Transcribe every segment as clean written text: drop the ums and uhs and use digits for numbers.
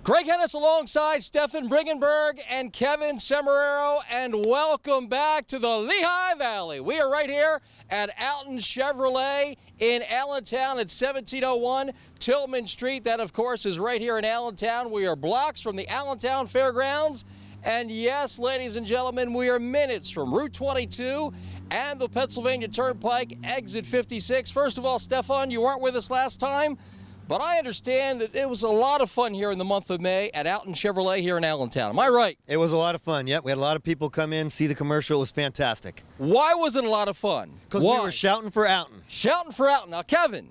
Greg Hennis alongside Stefan Bringenberg and Kevin Semeraro, and welcome back to the Lehigh Valley. We are right here at Outten Chevrolet in Allentown at 1701 Tillman Street. That, of course, is right here in Allentown. We are blocks from the Allentown Fairgrounds. And yes, ladies and gentlemen, we are minutes from Route 22 and the Pennsylvania Turnpike, exit 56. First of all, Stefan, you weren't with us last time, but I understand that it was a lot of fun here in the month of May at Outten Chevrolet here in Allentown. Am I right? It was a lot of fun, yep. We had a lot of people come in, see the commercial. It was fantastic. Why was it a lot of fun? Because we were shouting for Outten. Shouting for Outten. Now, Kevin,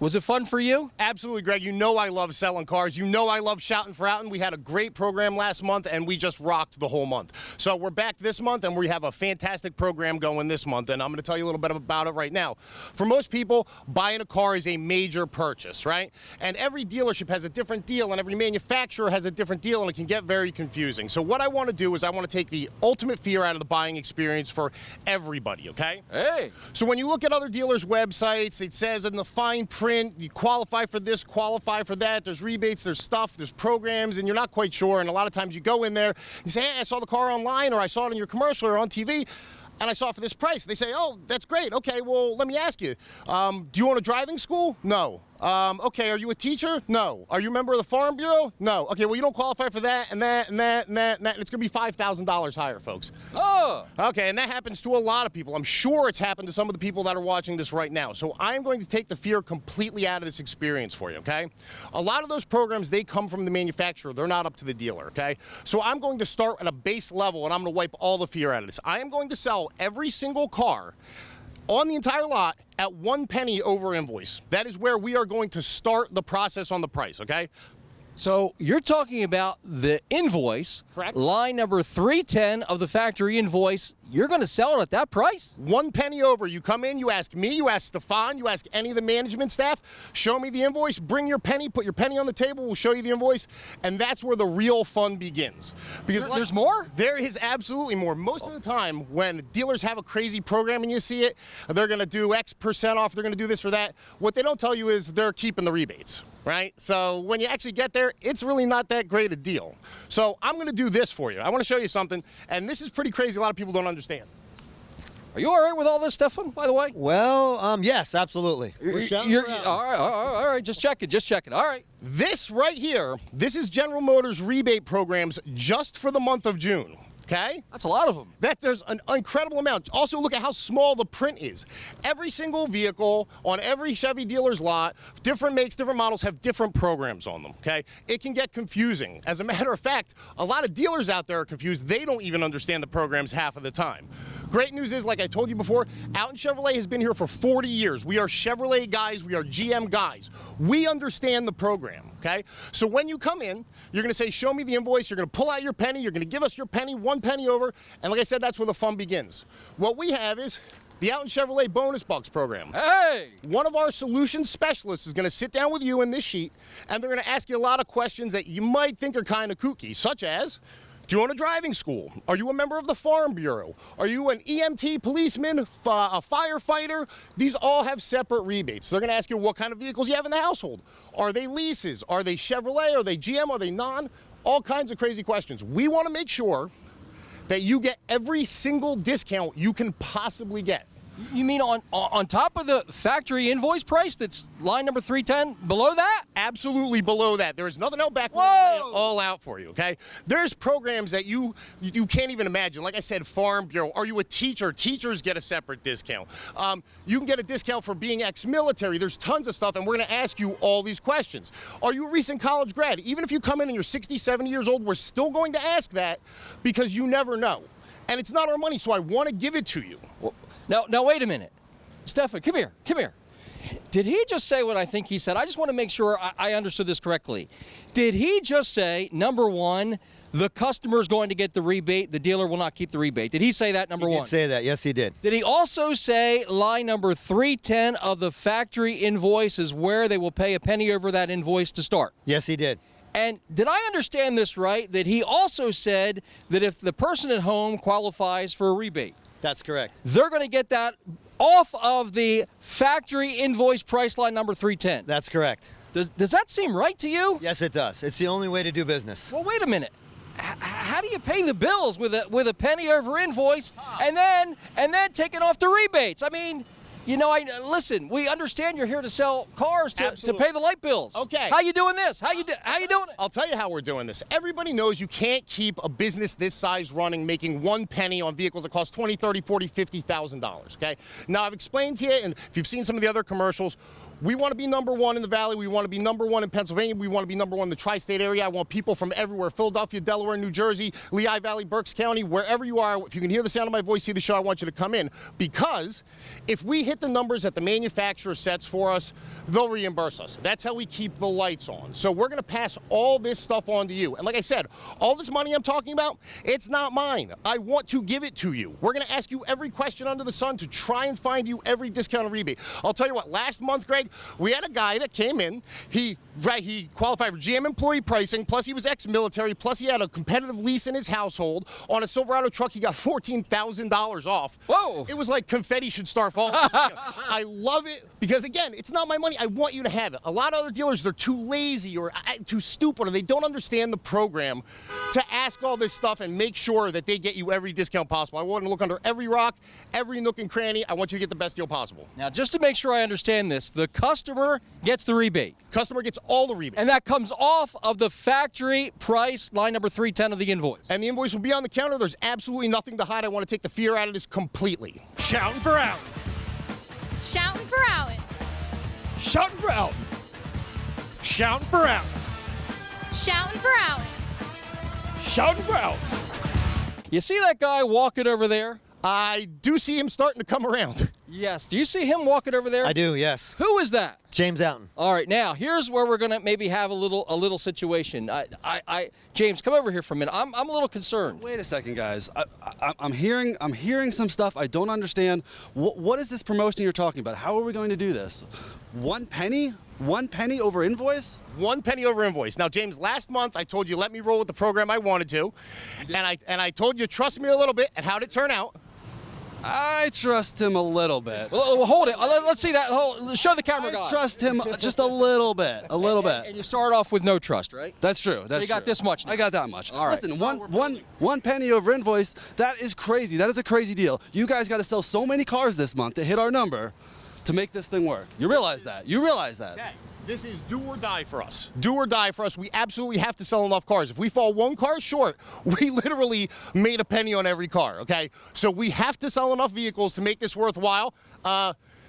was it fun for you? Absolutely, Greg. You know I love selling cars. You know I love shouting for Outten. We had a great program last month, and we just rocked the whole month. So we're back this month, and we have a fantastic program going this month, and I'm going to tell you a little bit about it right now. For most people, buying a car is a major purchase, right? And every dealership has a different deal, and every manufacturer has a different deal, and it can get very confusing. So what I want to do is I want to take the ultimate fear out of the buying experience for everybody, okay? Hey! So when you look at other dealers' websites, it says in the fine print, you qualify for this, qualify for that. There's rebates, there's stuff, there's programs, and you're not quite sure. And a lot of times you go in there and you say, hey, I saw the car online, or I saw it in your commercial or on TV, and I saw it for this price. They say, oh, that's great. Okay, well, let me ask you, do you own a driving school? No. Okay, are you a teacher? No. Are you a member of the Farm Bureau? No. Okay, well, you don't qualify for that and that and that and that and that. And it's going to be $5,000 higher, folks. Oh! Okay, and that happens to a lot of people. I'm sure it's happened to some of the people that are watching this right now. So I'm going to take the fear completely out of this experience for you, okay? A lot of those programs, they come from the manufacturer. They're not up to the dealer, okay? So I'm going to start at a base level, and I'm going to wipe all the fear out of this. I am going to sell every single car on the entire lot at 1 penny over invoice. That is where we are going to start the process on the price, okay? So you're talking about the invoice, correct? Line number 310 of the factory invoice. You're going to sell it at that price? 1 penny over. You come in, you ask me, you ask Stefan, you ask any of the management staff, show me the invoice, bring your penny, put your penny on the table, we'll show you the invoice, and that's where the real fun begins. Because there's more? There is absolutely more. Most of the time when dealers have a crazy program and you see it, they're going to do X% off, they're going to do this or that. What they don't tell you is they're keeping the rebates. Right? So when you actually get there, it's really not that great a deal. So I'm going to do this for you. I want to show you something, and this is pretty crazy. A lot of people don't understand. Are you all right with all this, Stefan, by the way? Well, yes, absolutely. All right, just checking. All right. This right here, this is General Motors rebate programs just for the month of June. Okay? That's a lot of them. There's an incredible amount. Also, look at how small the print is. Every single vehicle on every Chevy dealer's lot, different makes, different models, have different programs on them, okay? It can get confusing. As a matter of fact, a lot of dealers out there are confused. They don't even understand the programs half of the time. Great news is, like I told you before, Outten Chevrolet has been here for 40 years. We are Chevrolet guys. We are GM guys. We understand the program, okay? So when you come in, you're going to say, show me the invoice. You're going to pull out your penny. You're going to give us your penny, 1 penny over. And like I said, that's where the fun begins. What we have is the Outten Chevrolet Bonus Bucks program. Hey! One of our solution specialists is going to sit down with you in this sheet, and they're going to ask you a lot of questions that you might think are kind of kooky, such as, do you own a driving school? Are you a member of the Farm Bureau? Are you an EMT policeman, a firefighter? These all have separate rebates. They're going to ask you what kind of vehicles you have in the household. Are they leases? Are they Chevrolet? Are they GM? Are they non? All kinds of crazy questions. We want to make sure that you get every single discount you can possibly get. You mean on top of the factory invoice price that's line number 310, below that? Absolutely below that. There is nothing else back. Whoa! All out for you, okay? There's programs that you can't even imagine. Like I said, Farm Bureau. Are you a teacher? Teachers get a separate discount. You can get a discount for being ex-military. There's tons of stuff, and we're going to ask you all these questions. Are you a recent college grad? Even if you come in and you're 60, 70 years old, we're still going to ask that because you never know. And it's not our money, so I want to give it to you. Well, now, wait a minute. Stefan, come here. Did he just say what I think he said? I just want to make sure I understood this correctly. Did he just say, number one, the customer is going to get the rebate, the dealer will not keep the rebate? Did he say that, number one? He did say that. Yes, he did. Did he also say line number 310 of the factory invoice is where they will pay a penny over that invoice to start? Yes, he did. And did I understand this right, that he also said that if the person at home qualifies for a rebate, that's correct, they're going to get that off of the factory invoice price line number 310? That's correct. Does that seem right to you? Yes, it does. It's the only way to do business. Well, wait a minute. How do you pay the bills with a penny over invoice and then taking off the rebates? I mean, you know, listen. We understand you're here to sell cars to pay the light bills. Okay. How you doing this? How you doing it? I'll tell you how we're doing this. Everybody knows you can't keep a business this size running making 1 penny on vehicles that cost $20, $30, $40, $50,000, okay? Now, I've explained to you, and if you've seen some of the other commercials, we want to be #1 in the Valley. We want to be #1 in Pennsylvania. We want to be #1 in the tri-state area. I want people from everywhere, Philadelphia, Delaware, New Jersey, Lehigh Valley, Berks County, wherever you are. If you can hear the sound of my voice, see the show, I want you to come in. Because if we hit the numbers that the manufacturer sets for us, they'll reimburse us. That's how we keep the lights on. So we're going to pass all this stuff on to you. And like I said, all this money I'm talking about, it's not mine. I want to give it to you. We're going to ask you every question under the sun to try and find you every discount and rebate. I'll tell you what, last month, Greg, we had a guy that came in. He qualified for GM employee pricing, plus he was ex-military, plus he had a competitive lease in his household. On a Silverado truck, he got $14,000 off. Whoa! It was like confetti should start falling. I love it because, again, it's not my money. I want you to have it. A lot of other dealers, they're too lazy or too stupid, or they don't understand the program to ask all this stuff and make sure that they get you every discount possible. I want to look under every rock, every nook and cranny. I want you to get the best deal possible. Now, just to make sure I understand this, the customer gets the rebate. Customer gets all the rebate. And that comes off of the factory price, line number 310 of the invoice. And the invoice will be on the counter. There's absolutely nothing to hide. I want to take the fear out of this completely. Shouting for Outten. Shouting for Outten. Shouting for Outten. Shouting for Outten. Shouting for Outten. Shouting for Outten. You see that guy walking over there? I do see him starting to come around. Yes. Do you see him walking over there? I do, yes. Who is that? James Outten. All right, now here's where we're gonna maybe have a little situation. James, come over here for a minute. I'm a little concerned. Wait a second, guys. I'm hearing some stuff I don't understand. What is this promotion you're talking about? How are we going to do this? 1 penny? 1 penny over invoice? 1 penny over invoice. Now, James, last month I told you let me roll with the program I wanted to, and I told you trust me a little bit. And how'd it turn out? I trust him a little bit. Well, hold it. Let's see that. Show the camera guy. I trust him just a little bit. A little bit. And you start off with no trust, right? That's true. That's so you got true. this much now. I got that much. All right. Listen, one penny over invoice, that is crazy. That is a crazy deal. You guys got to sell so many cars this month to hit our number to make this thing work. You realize that. You realize that. Okay. This is do or die for us. Do or die for us. We absolutely have to sell enough cars. If we fall 1 car short, we literally made a penny on every car, okay? So we have to sell enough vehicles to make this worthwhile.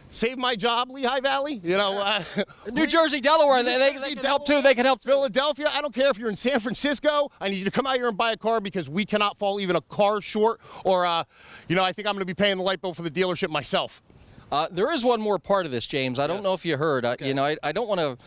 Save my job, Lehigh Valley. You know, New Jersey, Delaware, they can help too. They can help. Philadelphia, I don't care if you're in San Francisco. I need you to come out here and buy a car because we cannot fall even a car short. Or, you know, I think I'm going to be paying the light bill for the dealership myself. There is one more part of this, James. I don't know if you heard. Okay. You know, I don't want to,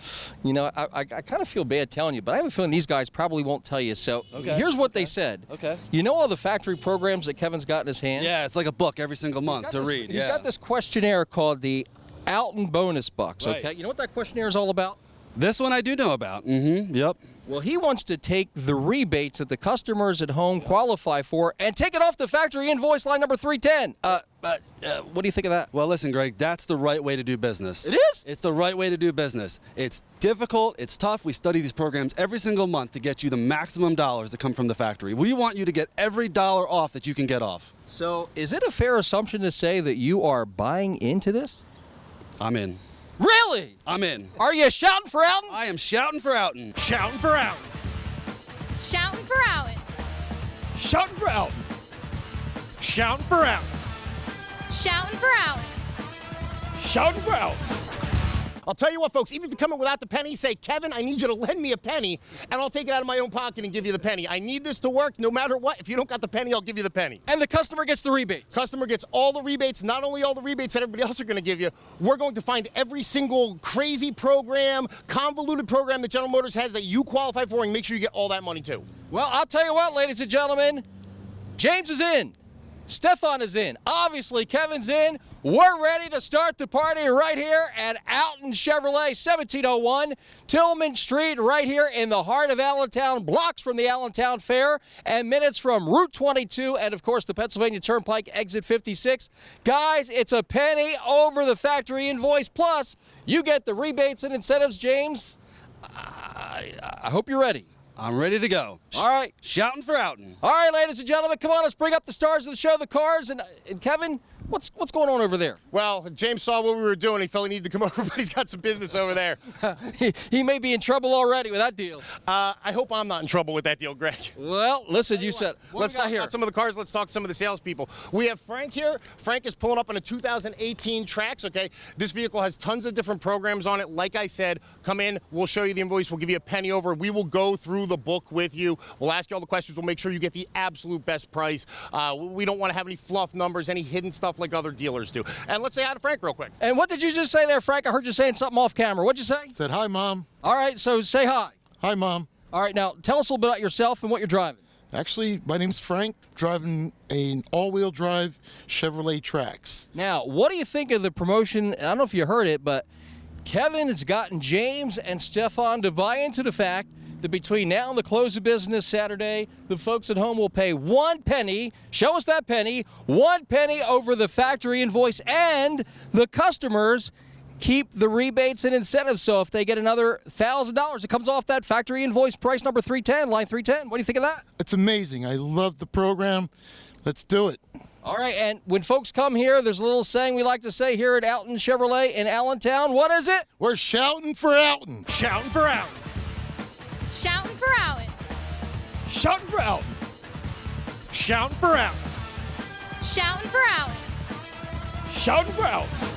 you know, I kind of feel bad telling you, but I have a feeling these guys probably won't tell you. So here's what they said. Okay. You know all the factory programs that Kevin's got in his hand? Yeah, it's like a book every single month to read. He's got this questionnaire called the Outten Bonus Bucks, Right. okay? You know what that questionnaire is all about? This one I do know about. Yep. Well, he wants to take the rebates that the customers at home qualify for and take it off the factory invoice line number 310. What do you think of that? Well, listen, Greg, that's the right way to do business. It is? It's the right way to do business. It's difficult. It's tough. We study these programs every single month to get you the maximum dollars that come from the factory. We want you to get every dollar off that you can get off. So is it a fair assumption to say that you are buying into this? I'm in. Really? I'm in. Are you shouting for Outten? I am shouting for Outten. Shouting for Outten. Shouting for Outten. Shouting for Outten. Shouting for Outten. Shouting for Outten. Shouting for Outten. I'll tell you what, folks, even if you come in without the penny, say, Kevin, I need you to lend me a penny, and I'll take it out of my own pocket and give you the penny. I need this to work no matter what. If you don't got the penny, I'll give you the penny. And the customer gets the rebates. Customer gets all the rebates, not only all the rebates that everybody else are going to give you, we're going to find every single crazy program, convoluted program that General Motors has that you qualify for and make sure you get all that money too. Well, I'll tell you what, ladies and gentlemen, James is in. Stefan is in. Obviously, Kevin's in. We're ready to start the party right here at Outten Chevrolet, 1701 Tillman Street, right here in the heart of Allentown, blocks from the Allentown Fair, and minutes from Route 22, and of course the Pennsylvania Turnpike, exit 56. Guys, it's a penny over the factory invoice, plus you get the rebates and incentives, James, I hope you're ready. I'm ready to go. All right. Shouting for Outten. All right, ladies and gentlemen, come on, let's bring up the stars of the show, the cars. And Kevin, what's going on over there? Well, James saw what we were doing. He felt he needed to come over, but he's got some business over there. he may be in trouble already with that deal. I hope I'm not in trouble with that deal, Greg. Well, listen, you said. Let's talk about some of the cars. Let's talk to some of the salespeople. We have Frank here. Frank is pulling up on a 2018 Trax, okay? This vehicle has tons of different programs on it. Like I said, come in. We'll show you the invoice. We'll give you a penny over. We will go through the book with you. We'll ask you all the questions. We'll make sure you get the absolute best price. We don't want to have any fluff numbers, any hidden stuff like other dealers do. And let's say hi to Frank real quick. And what did you just say there, Frank? I heard you saying something off camera. What'd you say? Said, hi, Mom. All right, so say hi. Hi, Mom. All right, now tell us a little bit about yourself and what you're driving. Actually, my name's Frank, driving an all-wheel drive Chevrolet Trax. Now, what do you think of the promotion? I don't know if you heard it, but Kevin has gotten James and Stefan to buy into the fact that between now and the close of business Saturday, the folks at home will pay 1 penny, show us that penny, 1 penny over the factory invoice, and the customers keep the rebates and incentives. So if they get another $1,000, it comes off that factory invoice price number 310, line 310. What do you think of that? It's amazing. I love the program. Let's do it. All right, and when folks come here, there's a little saying we like to say here at Outten Chevrolet in Allentown. What is it? We're shouting for Outten. Shouting for Outten. Shouting for Outten. Shouting for Outten. Shouting for Outten. Shouting for Outten. Shouting for Outten.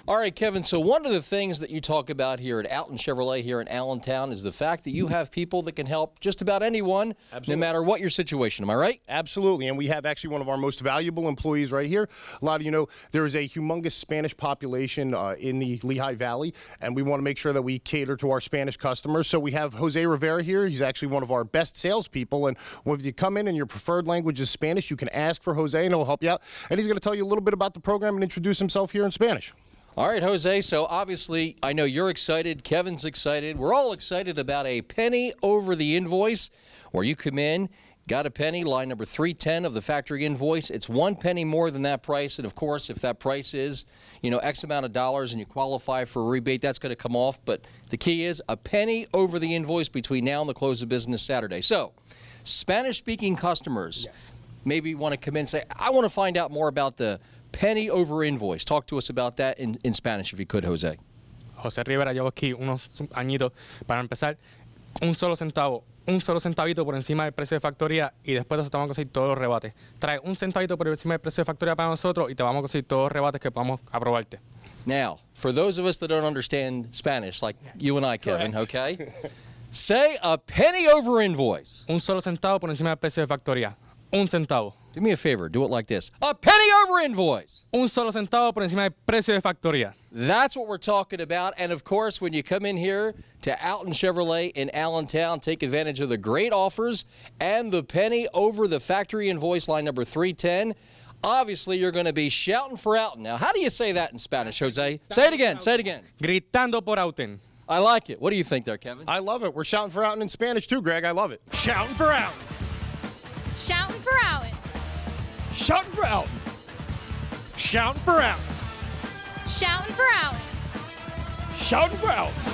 All right, Kevin, so one of the things that you talk about here at Outten Chevrolet here in Allentown is the fact that you have people that can help just about anyone, no matter what your situation. Am I right? Absolutely, and we have actually one of our most valuable employees right here. A lot of you know there is a humongous Spanish population in the Lehigh Valley, and we want to make sure that we cater to our Spanish customers. So we have Jose Rivera here. He's actually one of our best salespeople, and when you come in and your preferred language is Spanish, you can ask for Jose, and he'll help you out. And he's going to tell you a little bit about the program and introduce himself here in Spanish. All right, Jose, so obviously I know you're excited, Kevin's excited. We're all excited about a penny over the invoice where you come in, got a penny, line number 310 of the factory invoice. It's 1 penny more than that price, and of course, if that price is, X amount of dollars and you qualify for a rebate, that's going to come off. But the key is a penny over the invoice between now and the close of business Saturday. So, Spanish-speaking customers maybe want to come in and say, I want to find out more about the penny over invoice. Talk to us about that in Spanish, if you could, Jose. José Rivera, llevo aquí unos añitos. Para empezar, un solo centavito por encima del precio de factoría y después de eso te vamos a conseguir todos los rebates. Trae un centavito por encima del precio de factoría para nosotros y te vamos a conseguir todos los rebates que podamos aprobarte. Now, for those of us that don't understand Spanish, like you and I, Kevin, okay? Say a penny over invoice. Un solo centavo por encima del precio de factoría. Un centavo. Do me a favor, do it like this. A penny over invoice. Un solo centavo por encima del precio de factoría. That's what we're talking about. And of course, when you come in here to Outten Chevrolet in Allentown, take advantage of the great offers and the penny over the factory invoice, line number 310. Obviously, you're going to be shouting for Outten. Now, how do you say that in Spanish, Jose? Say it again. Say it again. Gritando por Outten. I like it. What do you think there, Kevin? I love it. We're shouting for Outten in Spanish too, Greg. I love it. Shouting for Outten. Shouting for Outten. Shouting for Outten. Shouting for Outten. Shouting for Outten. Shouting for Outten.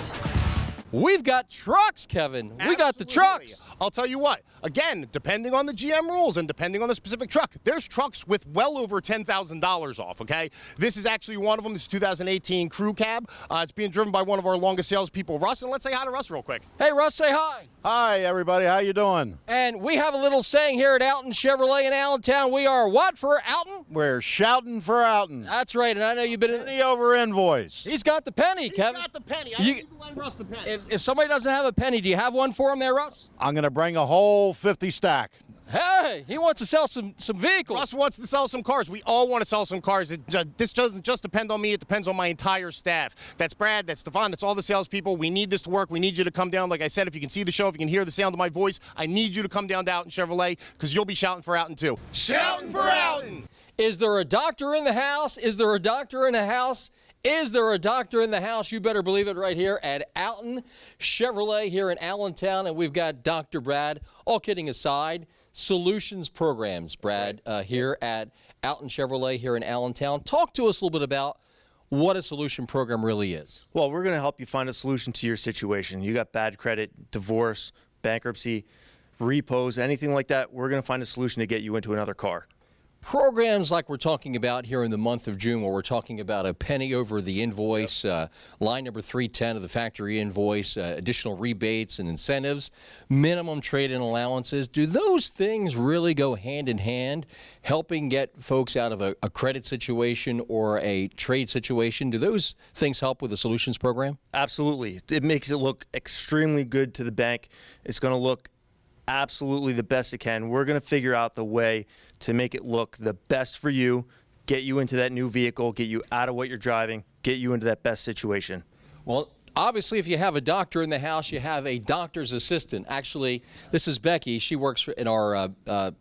We've got trucks, Kevin. We got the Absolutely. trucks. I'll tell you what, again, depending on the GM rules and depending on the specific truck, there's trucks with well over $10,000 off, okay? This is actually one of them. This is 2018 Crew Cab. It's being driven by one of our longest salespeople, Russ, and let's say hi to Russ real quick. Hey, Russ, say hi. Hi, everybody. How you doing? And we have a little saying here at Outten Chevrolet in Allentown. We are what for Outten? We're shouting for Outten. That's right, and I know you've been in. Penny over invoice. He's got the penny, Kevin. He's got the penny. I You- need to lend Russ the penny. If somebody doesn't have a penny, do you have one for him there, Russ? I'm going to bring a whole 50 stack. Hey, he wants to sell some vehicles. Russ wants to sell some cars. We all want to sell some cars. This doesn't just depend on me. It depends on my entire staff. That's Brad. That's Stefan. That's all the salespeople. We need this to work. We need you to come down. Like I said, if you can see the show, if you can hear the sound of my voice, I need you to come down to Outten Chevrolet because you'll be shouting for Outten too. Shouting for Outten! Is there a doctor in the house? Is there a doctor in the house? Is there a doctor in the house? You better believe it right here at Outten Chevrolet here in Allentown. And we've got Dr. Brad. All kidding aside, solutions programs, Brad, here at Outten Chevrolet here in Allentown. Talk to us a little bit about what a solution program really is. Well, we're going to help you find a solution to your situation. You got bad credit, divorce, bankruptcy, repos, anything like that. We're going to find a solution to get you into another car. Programs like we're talking about here in the month of June, where we're talking about a penny over the invoice, line number 310 of the factory invoice, additional rebates and incentives, minimum trade-in allowances. Do those things really go hand in hand, helping get folks out of a credit situation or a trade situation? Do those things help with the solutions program? Absolutely. It makes it look extremely good to the bank. It's going to look absolutely the best it can. We're going to figure out the way to make it look the best for you, get you into that new vehicle, get you out of what you're driving, get you into that best situation. Well, obviously, if you have a doctor in the house, you have a doctor's assistant. Actually, this is Becky. She works in our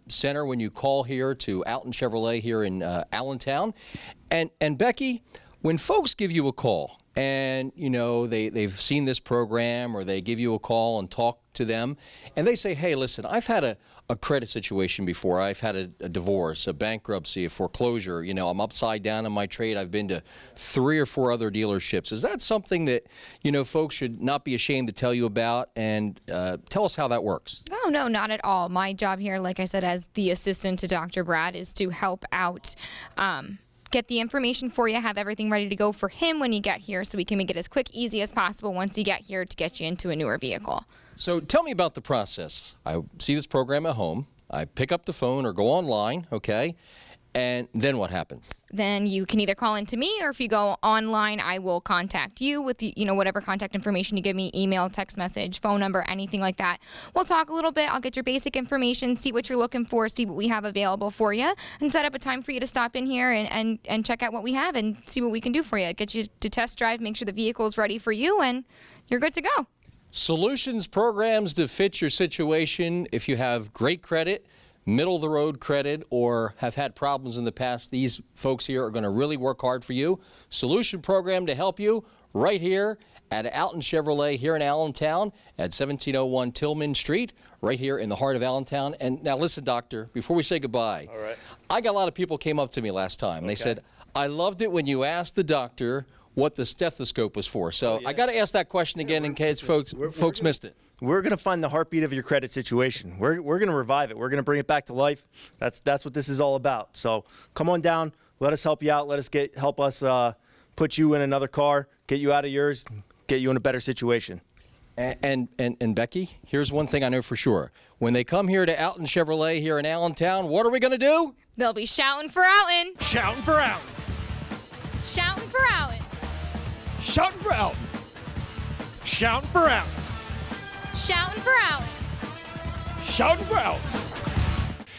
center when you call here to Outten Chevrolet here in Allentown. And Becky, when folks give you a call and, you know, they've seen this program, or they give you a call and talk to them, and they say, hey, listen, I've had a credit situation before. I've had a divorce, a bankruptcy, a foreclosure. You know, I'm upside down in my trade. I've been to 3 or 4 other dealerships. Is that something that, you know, folks should not be ashamed to tell you about? And tell us how that works. Oh, no, not at all. My job here, like I said, as the assistant to Dr. Brad, is to help out, get the information for you, have everything ready to go for him when you get here, so we can make it as quick, easy as possible once you get here to get you into a newer vehicle. So tell me about the process. I see this program at home. I pick up the phone or go online, okay? And then what happens? Then you can either call into me, or if you go online, I will contact you with the, whatever contact information you give me, email, text message, phone number, anything like that. We'll talk a little bit. I'll get your basic information, see what you're looking for, see what we have available for you, and set up a time for you to stop in here and check out what we have and see what we can do for you. Get you to test drive, make sure the vehicle is ready for you, and you're good to go. Solutions programs to fit your situation. If you have great credit, middle-of-the-road credit, or have had problems in the past, these folks here are going to really work hard for you. Solution program to help you right here at Outten Chevrolet here in Allentown at 1701 Tillman Street, right here in the heart of Allentown. And now listen, doctor, before we say goodbye, All right. I got a lot of people came up to me last time. They said, I loved it when you asked the doctor what the stethoscope was for. So I got to ask that question again in case folks missed it. We're going to find the heartbeat of your credit situation. We're going to revive it. We're going to bring it back to life. That's what this is all about. So come on down. Let us help you out. Let us help us put you in another car, get you out of yours, get you in a better situation. And Becky, here's one thing I know for sure. When they come here to Outten Chevrolet here in Allentown, what are we going to do? They'll be shouting for Outten. Shouting for Outten. Shouting for Outten. Shouting for Outten. Shouting for Outten. Shouting for Outten. Shouting for Outten.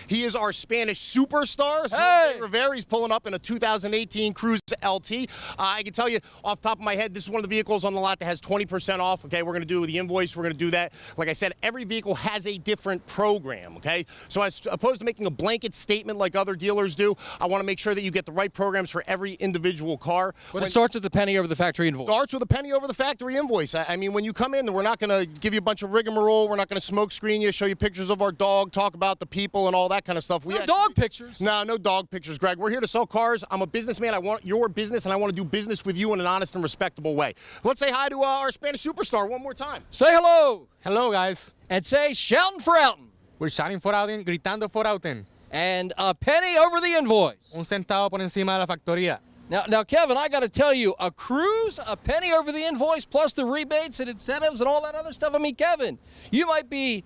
He is our Spanish superstar. Hey! Rivera's pulling up in a 2018 Cruze LT. I can tell you off the top of my head, this is one of the vehicles on the lot that has 20% off. Okay, we're going to do the invoice. We're going to do that. Like I said, every vehicle has a different program. Okay, so as opposed to making a blanket statement like other dealers do, I want to make sure that you get the right programs for every individual car. But it starts at the penny over the factory invoice. Starts with a penny over the factory invoice. I mean, when you come in, we're not going to give you a bunch of rigmarole. We're not going to smoke screen you, show you pictures of our dog, talk about the people and all that kind of stuff. No dog pictures. No dog pictures, Greg. We're here to sell cars. I'm a businessman. I want your business, and I want to do business with you in an honest and respectable way. Let's say hi to our Spanish superstar one more time. Say hello. Hello, guys. And say shouting for Outten. We're shouting for Outten, gritando for Outten. And a penny over the invoice. Un centavo por encima de la factoría. Now, Kevin, I got to tell you, a Cruze, a penny over the invoice, plus the rebates and incentives and all that other stuff. I mean, Kevin, you might be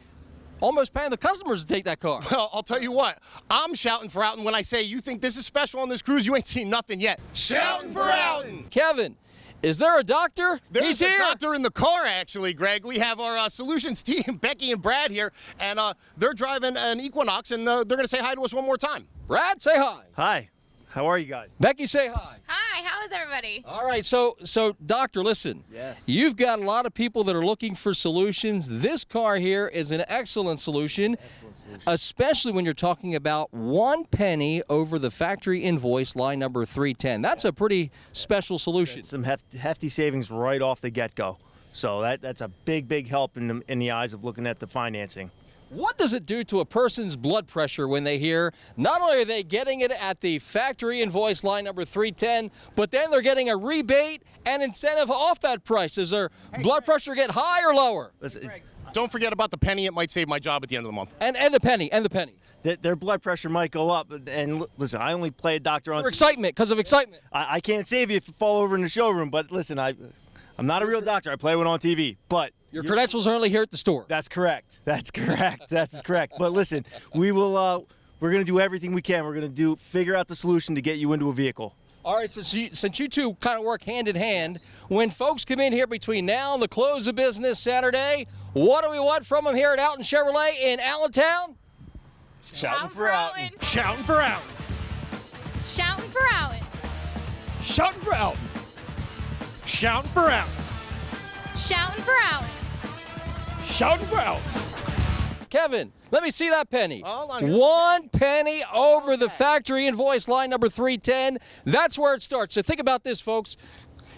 almost paying the customers to take that car. Well, I'll tell you what. I'm shouting for Outten when I say you think this is special on this Cruze. You ain't seen nothing yet. Shouting for Outten. Kevin, is there a doctor? There's He's here. a doctor in the car, actually, Greg. We have our solutions team, Becky and Brad here, and they're driving an Equinox, and they're going to say hi to us one more time. Brad, say hi. Hi. How are you guys? Becky, say hi. Hi, how is everybody? All right, so doctor, listen. Yes. You've got a lot of people that are looking for solutions. This car here is an excellent solution, especially when you're talking about 1 penny over the factory invoice, line number 310. That's a pretty special solution. Some hefty savings right off the get-go. So that's a big help in the eyes of looking at the financing. What does it do to a person's blood pressure when they hear not only are they getting it at the factory invoice line number 310, but then they're getting a rebate and incentive off that price? Does their blood pressure get high or lower? Listen, Don't forget about the penny. It might save my job at the end of the month. And the penny, and the penny. their blood pressure might go up. And listen, I only play a doctor on For excitement, because of excitement. I can't save you if you fall over in the showroom, but listen, I'm not a real doctor. I play one on TV, but Your credentials are only here at the store. that's correct. That's correct. That's correct. But listen, we're going to do everything we can. We're going to figure out the solution to get you into a vehicle. All right, since you two kind of work hand in hand, when folks come in here between now and the close of business Saturday, what do we want from them here at Outten Chevrolet in Allentown? Shouting for Outten. Shouting for Outten. Shouting for Outten. Shouting for Outten. Shouting for Outten. Shouting for Outten. Shouting for Outten. Kevin, let me see that penny. Hold on here. 1 penny over the factory invoice line number 310. That's where it starts. So think about this, folks.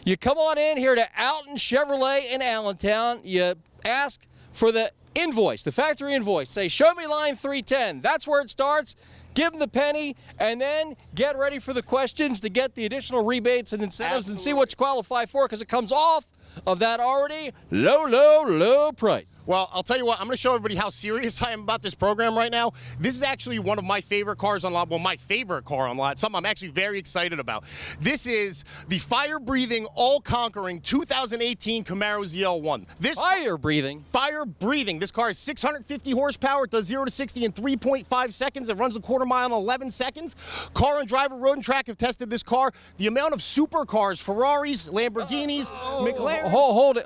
You come on in here to Outten Chevrolet in Allentown. You ask for the invoice, the factory invoice. Say, show me line 310. That's where it starts. Give them the penny, and then get ready for the questions to get the additional rebates and incentives and see what you qualify for, because it comes off of that already low price. Well, I'll tell you what, I'm going to show everybody how serious I am about this program right now. This is actually one of my favorite cars on lot. Well, my favorite car on lot, something I'm actually very excited about. This is the fire-breathing, all-conquering 2018 Camaro ZL1. Fire-breathing. This car is 650 horsepower. It does 0 to 60 in 3.5 seconds. It runs a quarter mile in 11 seconds. Car and Driver Road and Track have tested this car. The amount of supercars, Ferraris, Lamborghinis, McLaren. Hold it.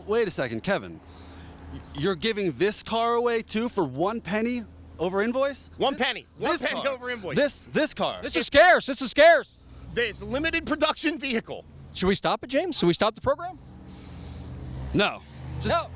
Wait a second, Kevin. You're giving this car away too for 1 penny over invoice? 1 penny. One This penny car. over invoice. This car. This is scarce. This limited production vehicle. Should we stop it, James? Should we stop the program? No. No.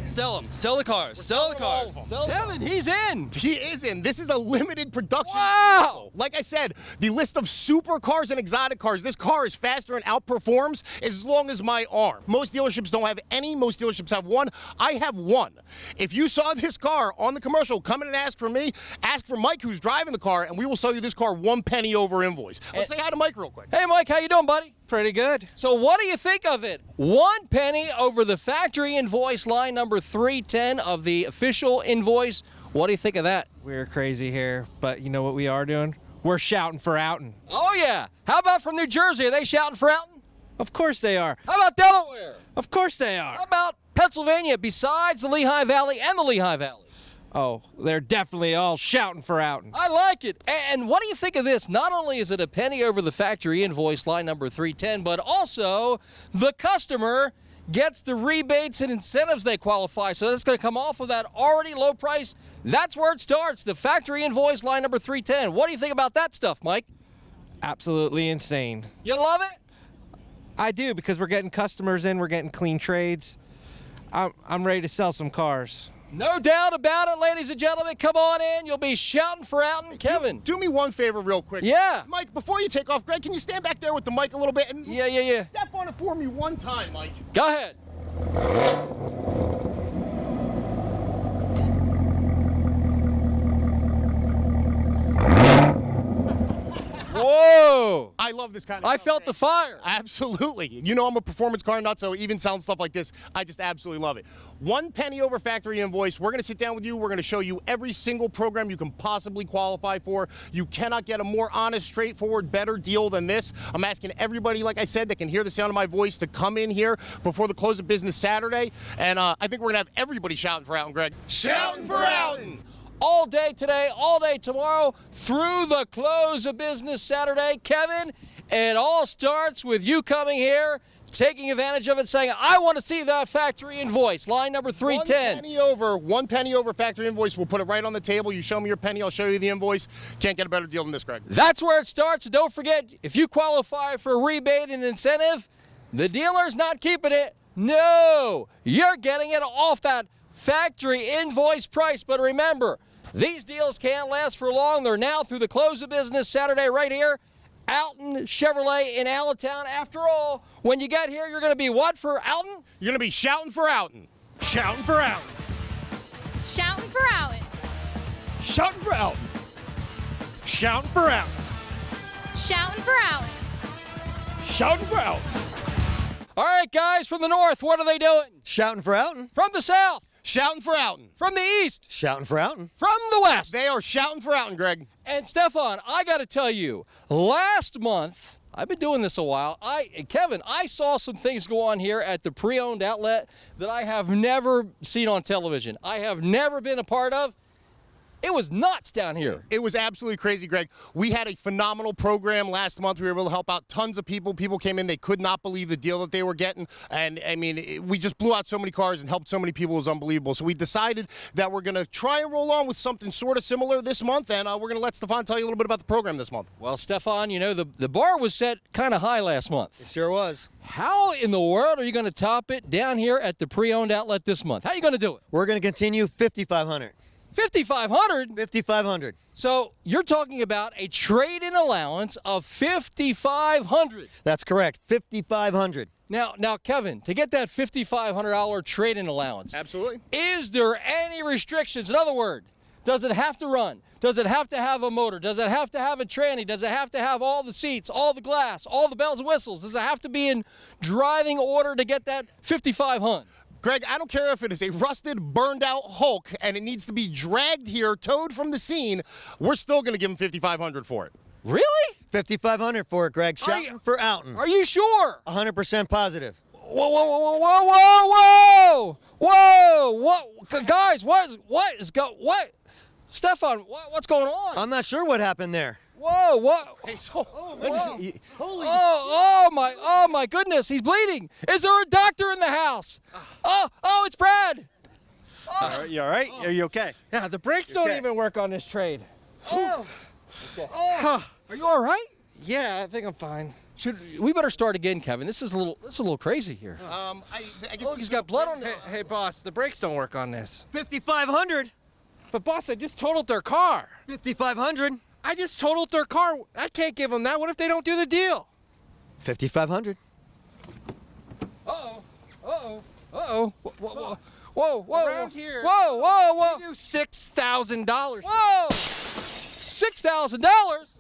Sell them. Sell the cars. Sell the cars. Kevin, he's in. He is in. This is a limited production Wow. vehicle. Like I said, the list of supercars and exotic cars, this car is faster and outperforms as long as my arm. Most dealerships don't have any. Most dealerships have one. I have one. If you saw this car on the commercial, come in and ask for me. Ask for Mike, who's driving the car, and we will sell you this car 1 penny over invoice. Let's say hi to Mike real quick. Hey, Mike, how you doing, buddy? Pretty good. So what do you think of it? 1 penny over the factory invoice line number 310 of the official invoice. What do you think of that? We're crazy here, but you know what we are doing? We're shouting for Outten. Oh, yeah. How about from New Jersey? Are they shouting for Outten? Of course they are. How about Delaware? Of course they are. How about Pennsylvania, besides the Lehigh Valley and the Lehigh Valley? Oh, they're definitely all shouting for Outten. I like it. And what do you think of this? Not only is it a penny over the factory invoice line number 310, but also the customer gets the rebates and incentives they qualify. So that's going to come off of that already low price. That's where it starts, the factory invoice line number 310. What do you think about that stuff, Mike? Absolutely insane. You love it? I do, because we're getting customers in, we're getting clean trades. I'm ready to sell some cars. No doubt about it, ladies and gentlemen. Come on in. You'll be shouting for Outten. Kevin. Do me one favor real quick. Yeah. Mike, before you take off, Greg, can you stand back there with the mic a little bit? And Yeah. Step on it for me one time, Mike. Go ahead. Whoa! I love this kind of I stuff, felt man. the fire. Absolutely. You know I'm a performance car nut, so even sound stuff like this, I just absolutely love it. 1 penny over factory invoice. We're going to sit down with you. We're going to show you every single program you can possibly qualify for. You cannot get a more honest, straightforward, better deal than this. I'm asking everybody, like I said, that can hear the sound of my voice to come in here before the close of business Saturday. And I think we're going to have everybody shouting for Outten, Greg. Shouting for Outten! All day today, all day tomorrow, through the close of business Saturday. Kevin, it all starts with you coming here, taking advantage of it, saying, I want to see that factory invoice, line number 310. 1 penny over factory invoice. We'll put it right on the table. You show me your penny, I'll show you the invoice. Can't get a better deal than this, Greg. That's where it starts. Don't forget, if you qualify for a rebate and incentive, the dealer's not keeping it. No, you're getting it off that factory invoice price. But remember, these deals can't last for long. They're now through the close of business Saturday right here, Outten Chevrolet in Allentown. After all, when you get here, you're going to be what for Outten? You're going to be shouting for Outten. Shouting for Outten. Shouting for Outten. Shouting for Outten. Shouting for Outten. Shouting for Outten. Shouting for Outten. All right, guys from the north, what are they doing? Shouting for Outten. From the south, Shouting for Outten. from the east, Shouting for Outten. from the west. They are shouting for Outten, Greg. And Stefan, I got to tell you, last month, I've been doing this a while. Kevin, I saw some things go on here at the pre-owned outlet that I have never seen on television. I have never been a part of. It was nuts down here. It was absolutely crazy, Greg. We had a phenomenal program last month. We were able to help out tons of people. People came in. They could not believe the deal that they were getting. And, I mean, we just blew out so many cars and helped so many people. It was unbelievable. So we decided that we're going to try and roll on with something sort of similar this month. And we're going to let Stefan tell you a little bit about the program this month. Well, Stefan, you know, the bar was set kind of high last month. It sure was. How in the world are you going to top it down here at the pre-owned outlet this month? How are you going to do it? We're going to continue 5,500. 5,500? 5,500. So you're talking about a trade-in allowance of 5,500. That's correct. 5,500. Now, Kevin, to get that $5,500 trade-in allowance, Absolutely. is there any restrictions? In other words, does it have to run? Does it have to have a motor? Does it have to have a tranny? Does it have to have all the seats, all the glass, all the bells and whistles? Does it have to be in driving order to get that 5,500? Greg, I don't care if it is a rusted, burned-out Hulk and it needs to be dragged here, towed from the scene. We're still going to give him $5,500 for it. Really? 5,500 for it, Greg. Shouting for Outten. Are you sure? 100% positive. Whoa, whoa, whoa, whoa, whoa, whoa, whoa, what, guys, what? Stefan, what's going on? I'm not sure what happened there. Whoa, what? Hey, so, Oh my goodness, he's bleeding. Is there a doctor in the house? Oh, it's Brad. You all right? Are you okay? Yeah, the brakes don't even work on this trade. Oh. Are you all right? Yeah, I think I'm fine. We better start again, Kevin. This is a little crazy here. I guess Look, he's got blood on it. Hey, boss, the brakes don't work on this. 5,500. But boss, I just totaled their car. 5,500. I just totaled their car. I can't give them that. What if they don't do the deal? 5,500. Uh-oh. Whoa. Around here, Whoa. we do $6,000. Whoa. $6,000?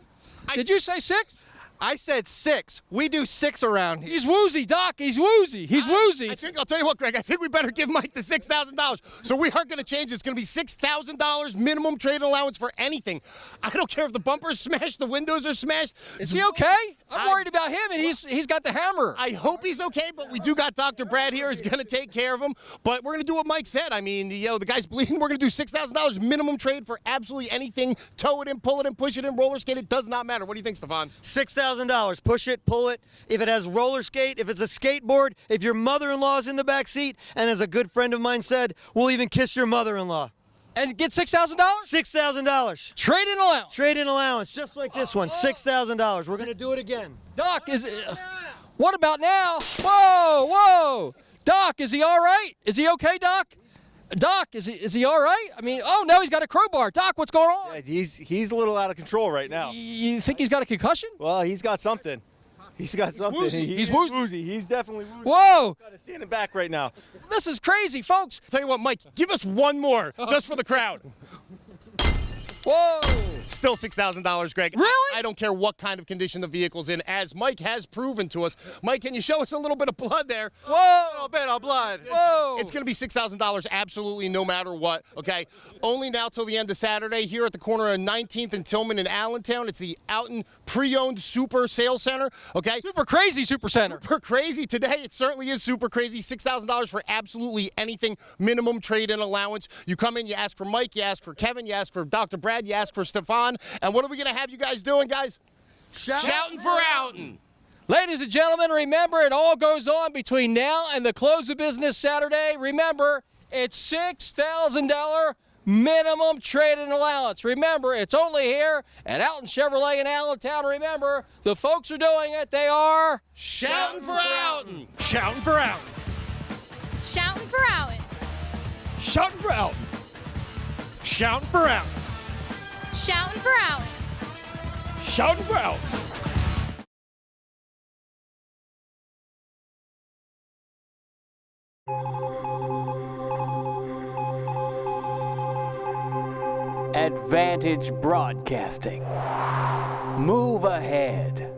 Did you say six? I said 6. We do 6 around here. He's woozy, Doc. He's woozy. He's woozy. I'll tell you what, Greg. I think we better give Mike the $6,000. So we aren't going to change. It's going to be $6,000 minimum trade allowance for anything. I don't care if the bumper's smashed, the windows are smashed. Is he okay? I'm worried about him, and he's got the hammer. I hope he's okay, but we do got Dr. Brad here. He's going to take care of him. But we're going to do what Mike said. I mean, the guy's bleeding. We're going to do $6,000 minimum trade for absolutely anything. Tow it in, pull it in, push it in, roller skate. It does not matter. What do you think, Stefan? $6,000. Push it, pull it. If it has roller skate, if it's a skateboard, if your mother-in-law's in the back seat, and as a good friend of mine said, we'll even kiss your mother-in-law. And get $6,000? $6,000. Trade-in allowance. Trade-in allowance, just like this one, $6,000. We're going to do it again. Doc, what about now? Whoa. Doc, is he all right? Is he okay, Doc? Doc, is he all right? I mean, oh no, he's got a crowbar. Doc, what's going on? Yeah, he's a little out of control right now. You think he's got a concussion? Well, he's got something. He's got something. Woozy. He's woozy. He's definitely woozy. Whoa! Got to stand him back right now. This is crazy, folks. Tell you what, Mike, give us one more just for the crowd. Whoa! Still $6,000, Greg. Really? I don't care what kind of condition the vehicle's in, as Mike has proven to us. Mike, can you show us a little bit of blood there? Whoa! A little bit of blood. Whoa! It's going to be $6,000 absolutely no matter what, okay? Only now till the end of Saturday here at the corner of 19th and Tillman in Allentown. It's the Outten Pre-Owned Super Sales Center, okay? Super crazy super center. Super crazy today. It certainly is super crazy. $6,000 for absolutely anything. Minimum trade-in allowance. You come in, you ask for Mike, you ask for Kevin, you ask for Dr. Brad, you ask for Stefan. And what are we going to have you guys doing, guys? Shouting for Outten. Ladies and gentlemen, remember, it all goes on between now and the close of business Saturday. Remember, it's $6,000 minimum trade-in allowance. Remember, it's only here at Outten Chevrolet in Allentown. Remember, the folks are doing it. They are Shouting for Outten. Shouting for Outten. Shouting for Outten. Shouting for Outten. Shouting for Outten. Shouting for Outten. Shouting for Outten. Advantage Broadcasting. Move ahead.